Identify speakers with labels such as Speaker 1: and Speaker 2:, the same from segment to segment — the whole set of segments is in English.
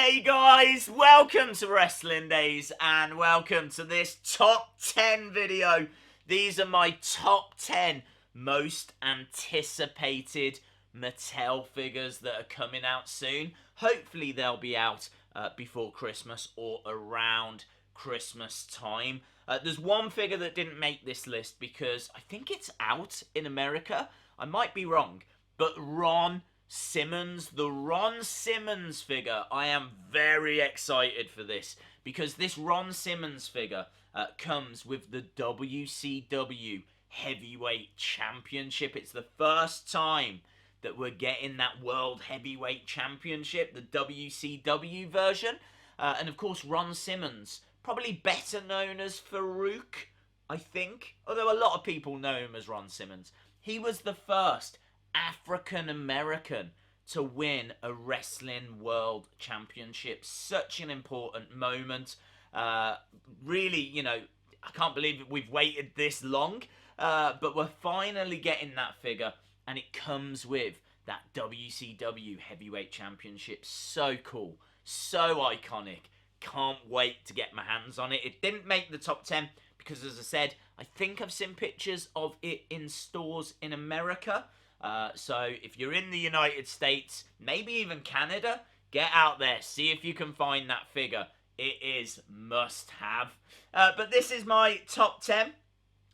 Speaker 1: Hey guys, welcome to Wrestling Days and welcome to this top 10 video. These are my top 10 most anticipated Mattel figures that are coming out soon. Hopefully they'll be out before Christmas or around Christmas time. There's one figure that didn't make this list because I think it's out in America. I might be wrong, but Ron Simmons, the Ron Simmons figure, I am very excited for this because this Ron Simmons figure comes with the WCW Heavyweight Championship. It's the first time that we're getting that World Heavyweight Championship, the WCW version. And of course, Ron Simmons, probably better known as Farouk, I think. Although a lot of people know him as Ron Simmons. He was the first African American to win a Wrestling World Championship. Such an important moment. Really, you know, I can't believe we've waited this long. But we're finally getting that figure. And it comes with that WCW Heavyweight Championship. So cool. So iconic. Can't wait to get my hands on it. It didn't make the top 10 because, as I said, I think I've seen pictures of it in stores in America. So if you're in the United States, maybe even Canada, get out there. See if you can find that figure. It is must have. But this is my top 10.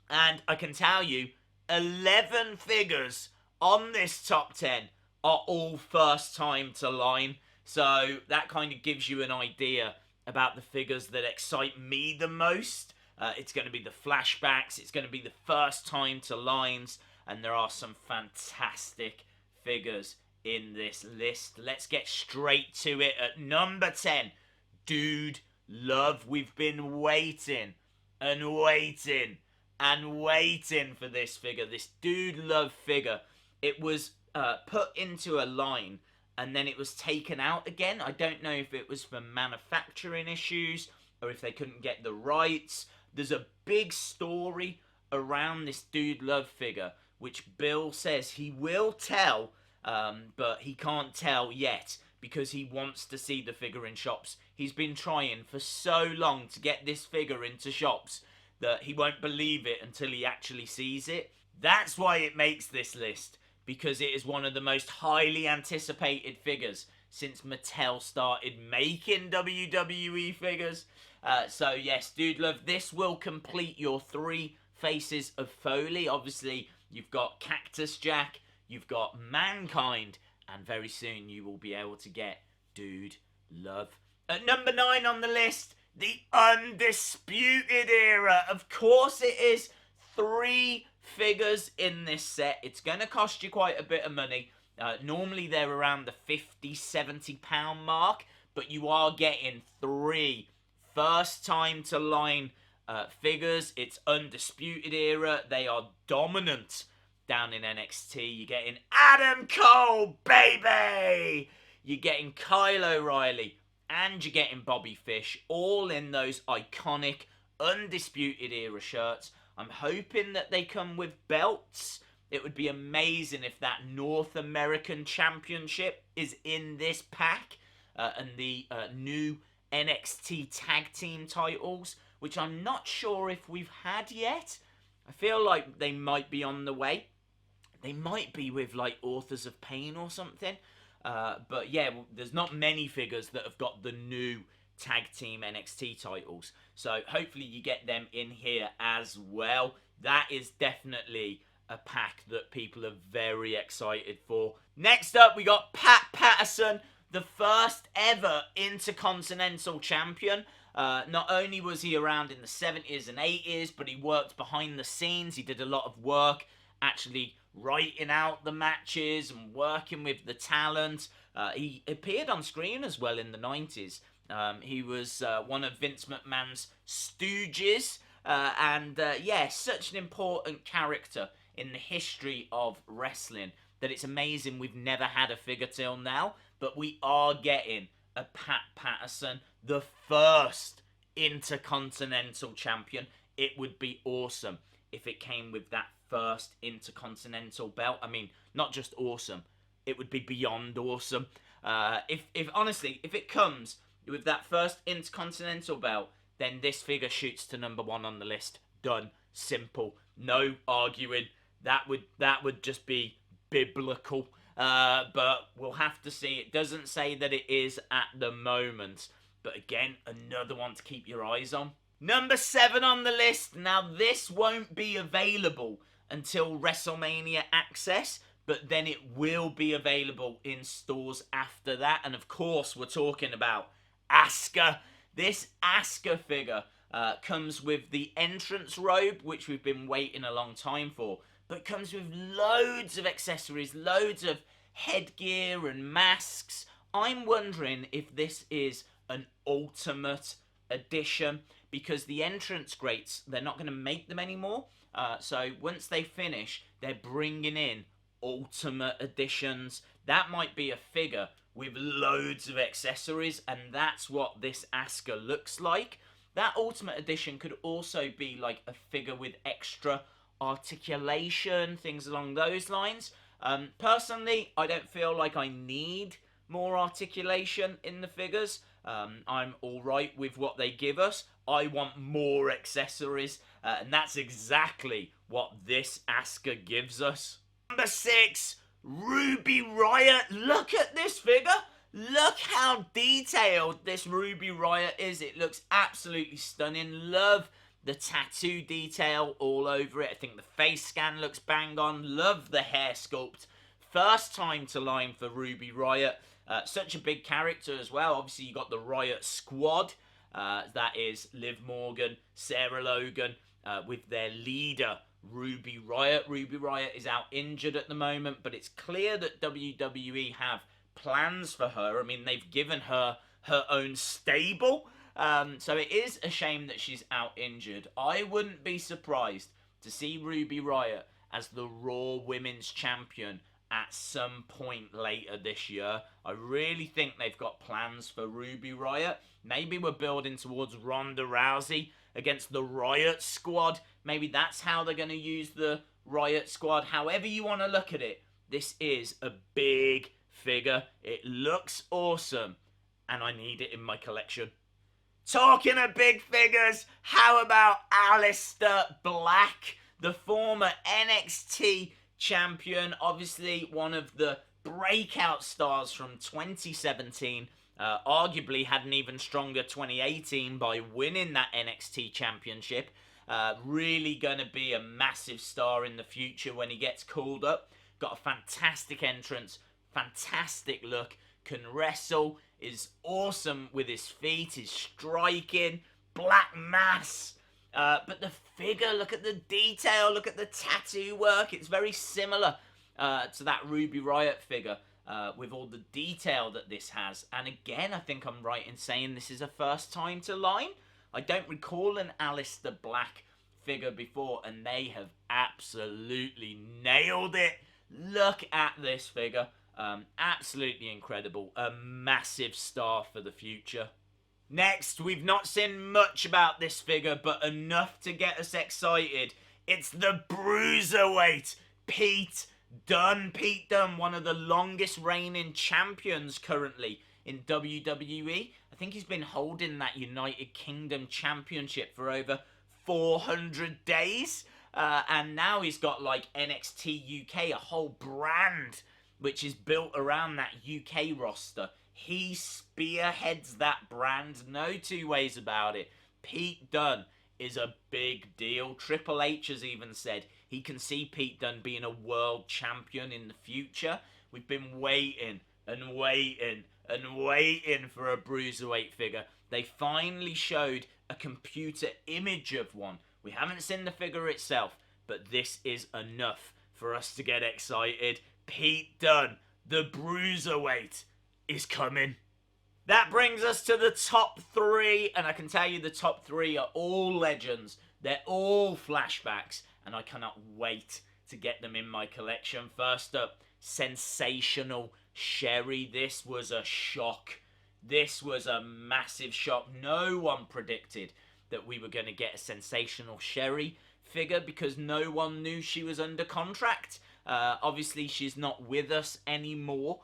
Speaker 1: And I can tell you, 11 figures on this top 10 are all first time to line. So that kind of gives you an idea about the figures that excite me the most. It's going to be the flashbacks. It's going to be the first time to lines. And there are some fantastic figures in this list. Let's get straight to it. At number 10, Dude Love. We've been waiting and waiting and waiting for this figure. This Dude Love figure. It was put into a line and then it was taken out again. I don't know if it was for manufacturing issues or if they couldn't get the rights. There's a big story around this Dude Love figure, which Bill says he will tell, but he can't tell yet because he wants to see the figure in shops. He's been trying for so long to get this figure into shops that he won't believe it until he actually sees it. That's why it makes this list, because it is one of the most highly anticipated figures since Mattel started making WWE figures. So yes, Dude Love, this will complete your 3 faces of Foley. Obviously, you've got Cactus Jack, you've got Mankind, and very soon you will be able to get Dude Love. At number 9 on the list, the Undisputed Era. Of course it is 3 figures in this set. It's going to cost you quite a bit of money. Normally they're around the £50-70 mark, but you are getting 3 first time to line figures. It's Undisputed Era. They are dominant down in NXT. You're getting Adam Cole, baby! You're getting Kyle O'Reilly, and you're getting Bobby Fish, all in those iconic Undisputed Era shirts. I'm hoping that they come with belts. It would be amazing if that North American Championship is in this pack. And the new NXT Tag Team titles, which I'm not sure if we've had yet. I feel like they might be on the way. They might be with like Authors of Pain or something. But yeah, there's not many figures that have got the new Tag Team NXT titles. So hopefully you get them in here as well. That is definitely a pack that people are very excited for. Next up, we got Patterson, the first ever Intercontinental Champion. Not only was he around in the 70s and 80s, but he worked behind the scenes. He did a lot of work actually writing out the matches and working with the talent. He appeared on screen as well in the 90s. He was one of Vince McMahon's stooges. Yeah, such an important character in the history of wrestling that it's amazing we've never had a figure till now. But we are getting a Pat Patterson, the first Intercontinental Champion. It would be awesome if it came with that first Intercontinental belt. I mean, not just awesome, it would be beyond awesome. If honestly, if it comes with that first Intercontinental belt, then this figure shoots to number 1 on the list. Done. Simple. No arguing. That would just be biblical. But we'll have to see. It doesn't say that it is at the moment. But again, another one to keep your eyes on. Number 7 on the list. Now, this won't be available until WrestleMania Access, but then it will be available in stores after that. And of course, we're talking about Asuka. This Asuka figure comes with the entrance robe, which we've been waiting a long time for, but comes with loads of accessories, loads of headgear and masks. I'm wondering if this is an ultimate edition, because the entrance grates, they're not going to make them anymore. So once they finish, they're bringing in ultimate editions. That might be a figure with loads of accessories, and that's what this Asuka looks like. That ultimate edition could also be like a figure with extra articulation, things along those lines. Personally, I don't feel like I need more articulation in the figures. I'm alright with what they give us. I want more accessories, and that's exactly what this Asuka gives us. Number 6, Ruby Riott. Look at this figure. Look how detailed this Ruby Riott is. It looks absolutely stunning. Love the tattoo detail all over it. I think the face scan looks bang on. Love the hair sculpt. First time to line for Ruby Riott. Such a big character as well. Obviously, you got the Riott squad. That is Liv Morgan, Sarah Logan, with their leader, Ruby Riott. Ruby Riott is out injured at the moment, but it's clear that WWE have plans for her. I mean, they've given her her own stable. So it is a shame that she's out injured. I wouldn't be surprised to see Ruby Riott as the Raw Women's Champion at some point later this year. I really think they've got plans for Ruby Riott. Maybe we're building towards Ronda Rousey against the Riott squad. Maybe that's how they're going to use the Riott squad. However you want to look at it, this is a big figure. It looks awesome, and I need it in my collection. Talking of big figures, how about Alistair Black, the former NXT champion, obviously one of the breakout stars from 2017, arguably had an even stronger 2018 by winning that NXT championship. Really going to be a massive star in the future when he gets called up. Got a fantastic entrance, fantastic look, can wrestle, is awesome with his feet, his striking, black mass. But the figure, look at the detail, look at the tattoo work. It's very similar to that Ruby Riott figure with all the detail that this has. And again, I think I'm right in saying this is a first time to line. I don't recall an Aleister Black figure before, and they have absolutely nailed it. Look at this figure. Absolutely incredible. A massive star for the future. Next, we've not seen much about this figure, but enough to get us excited. It's the Bruiserweight, Pete Dunne. Pete Dunne, one of the longest reigning champions currently in WWE. I think he's been holding that United Kingdom Championship for over 400 days. And now he's got like NXT UK, a whole brand which is built around that UK roster. He spearheads that brand, no two ways about it. Pete Dunne is a big deal. Triple H has even said he can see Pete Dunne being a world champion in the future. We've been waiting and waiting and waiting for a Bruiserweight figure. They finally showed a computer image of one. We haven't seen the figure itself, but this is enough for us to get excited. Pete Dunne, the Bruiserweight, is coming. That brings us to the top 3, and I can tell you the top 3 are all legends. They're all flashbacks, and I cannot wait to get them in my collection. First up, Sensational Sherri. This was a shock. This was a massive shock. No one predicted that we were going to get a Sensational Sherri figure because no one knew she was under contract. Obviously, she's not with us anymore.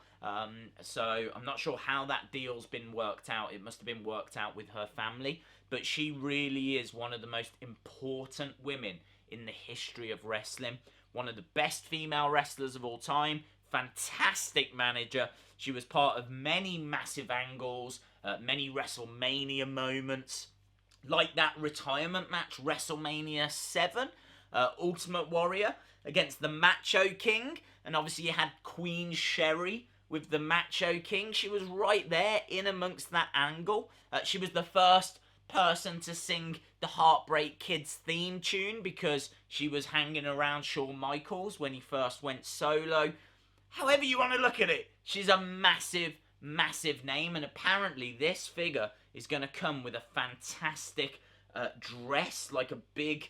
Speaker 1: So I'm not sure how that deal's been worked out. It must have been worked out with her family. But she really is one of the most important women in the history of wrestling. One of the best female wrestlers of all time. Fantastic manager. She was part of many massive angles, many WrestleMania moments. Like that retirement match, WrestleMania 7, Ultimate Warrior against the Macho King. And obviously you had Queen Sherri with the Macho King. She was right there in amongst that angle. She was the first person to sing the Heartbreak Kids theme tune because she was hanging around Shawn Michaels when he first went solo. However you want to look at it, she's a massive, massive name, and apparently this figure is going to come with a fantastic dress, like a big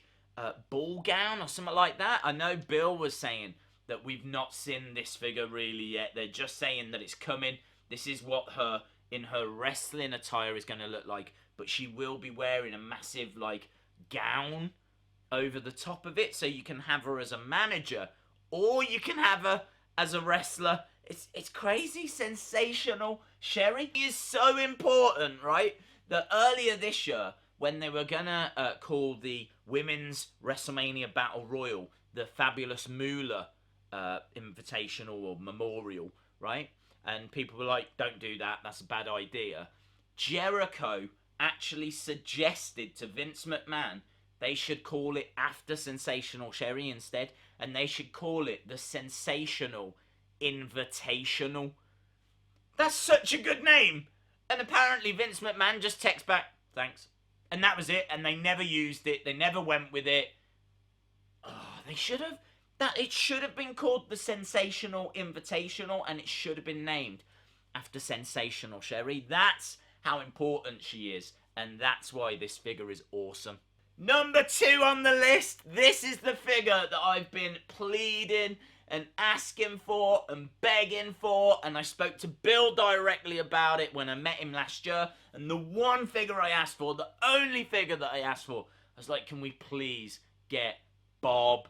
Speaker 1: ball gown or something like that. I know Bill was saying that we've not seen this figure really yet. They're just saying that it's coming. This is what her, in her wrestling attire, is going to look like. But she will be wearing a massive, like, gown over the top of it. So you can have her as a manager, or you can have her as a wrestler. It's crazy. Sensational Sherri is so important, right? That earlier this year, when they were gonna call the Women's WrestleMania Battle Royal the Fabulous Moolah Invitational or Memorial, right? And people were like, don't do that, that's a bad idea. Jericho actually suggested to Vince McMahon they should call it after Sensational Sherri instead, and they should call it the Sensational Invitational. That's such a good name. And apparently Vince McMahon just texts back, thanks. And that was it, and they never used it, they never went with it. Oh, they should have. It should have been called the Sensational Invitational, and it should have been named after Sensational Sherri. That's how important she is, and that's why this figure is awesome. Number 2 on the list. This is the figure that I've been pleading and asking for and begging for, and I spoke to Bill directly about it when I met him last year, and the one figure I asked for, the only figure that I asked for, I was like, can we please get Bob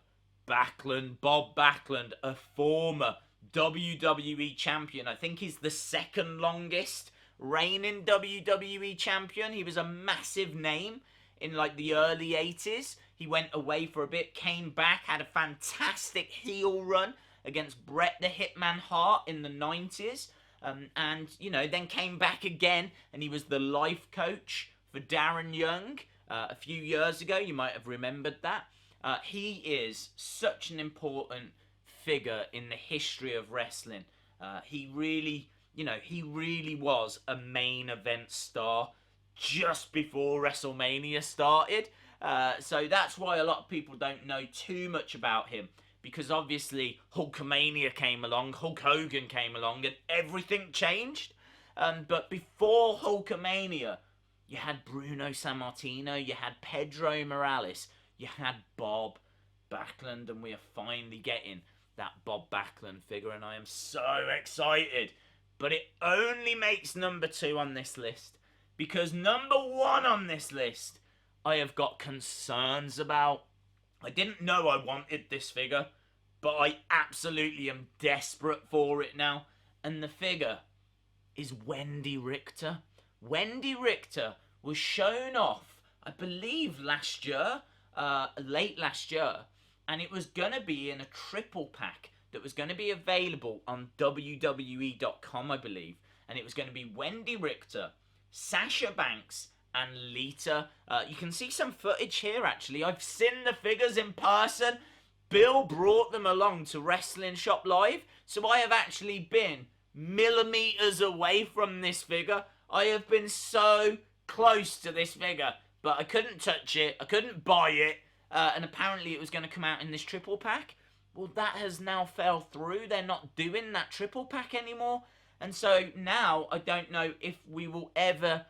Speaker 1: Backlund? Bob Backlund, a former WWE champion. I think he's the second longest reigning WWE champion. He was a massive name in like the early 80s. He went away for a bit, came back, had a fantastic heel run against Bret the Hitman Hart in the 90s. And, you know, then came back again, and he was the life coach for Darren Young a few years ago. You might have remembered that. He is such an important figure in the history of wrestling. He really was a main event star just before WrestleMania started. So that's why a lot of people don't know too much about him, because obviously Hulkamania came along, Hulk Hogan came along, and everything changed. But before Hulkamania, you had Bruno Sammartino, you had Pedro Morales, you had Bob Backlund, and we are finally getting that Bob Backlund figure, and I am so excited. But it only makes number 2 on this list, because number 1 on this list I have got concerns about. I didn't know I wanted this figure, but I absolutely am desperate for it now. And the figure is Wendi Richter. Wendi Richter was shown off, I believe, last year, late last year. And it was going to be in a triple pack that was going to be available on WWE.com, I believe. And it was going to be Wendi Richter, Sasha Banks, and Lita. You can see some footage here, actually. I've seen the figures in person. Bill brought them along to Wrestling Shop Live, so I have actually been millimeters away from this figure. I have been so close to this figure, but I couldn't touch it, I couldn't buy it, and apparently it was going to come out in this triple pack. Well, that has now fell through. They're not doing that triple pack anymore, and so now I don't know if we will ever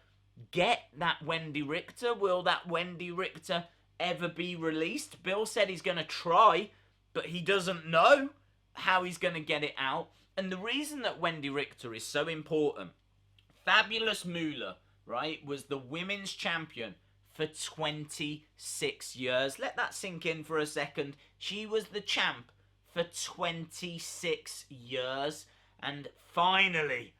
Speaker 1: get that Wendi Richter. Will that Wendi Richter ever be released? Bill said he's going to try, but he doesn't know how he's going to get it out. And the reason that Wendi Richter is so important, Fabulous Moolah, right, was the women's champion for 26 years. Let that sink in for a second. She was the champ for 26 years. And finally,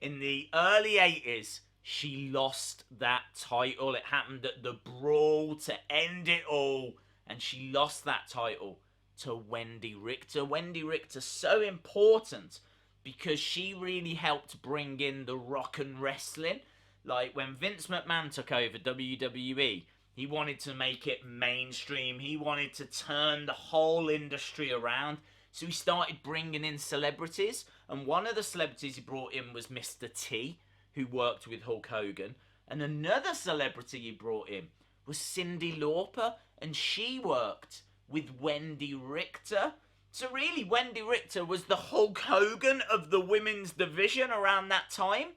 Speaker 1: in the early 80s, she lost that title. It happened at the Brawl to end it all. And she lost that title to Wendi Richter. Wendi Richter, so important because she really helped bring in the rock and wrestling. Like when Vince McMahon took over WWE, he wanted to make it mainstream. He wanted to turn the whole industry around. So he started bringing in celebrities. And one of the celebrities he brought in was Mr. T, who worked with Hulk Hogan. And another celebrity he brought in was Cyndi Lauper. And she worked with Wendi Richter. So really, Wendi Richter was the Hulk Hogan of the women's division around that time.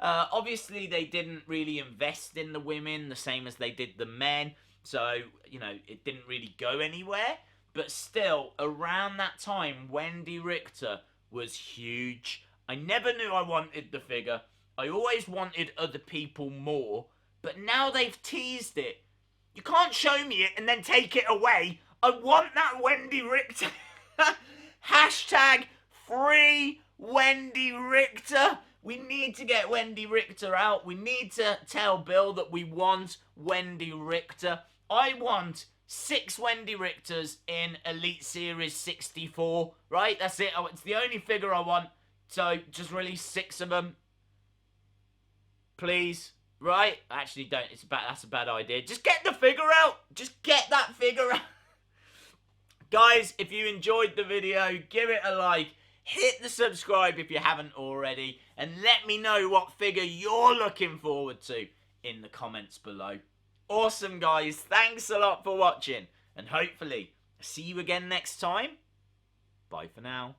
Speaker 1: Obviously, they didn't really invest in the women the same as they did the men. So, you know, it didn't really go anywhere. But still, around that time, Wendi Richter was huge. I never knew I wanted the figure. I always wanted other people more. But now they've teased it. You can't show me it and then take it away. I want that Wendi Richter. Hashtag free Wendi Richter. We need to get Wendi Richter out. We need to tell Bill that we want Wendi Richter. I want 6 Wendi Richters in Elite Series 64. Right? That's it. It's the only figure I want. So just release 6 of them. Please. Right? Actually, don't. That's a bad idea. Just get the figure out. Just get that figure out. Guys, if you enjoyed the video, give it a like. Hit the subscribe if you haven't already. And let me know what figure you're looking forward to in the comments below. Awesome, guys. Thanks a lot for watching. And hopefully, see you again next time. Bye for now.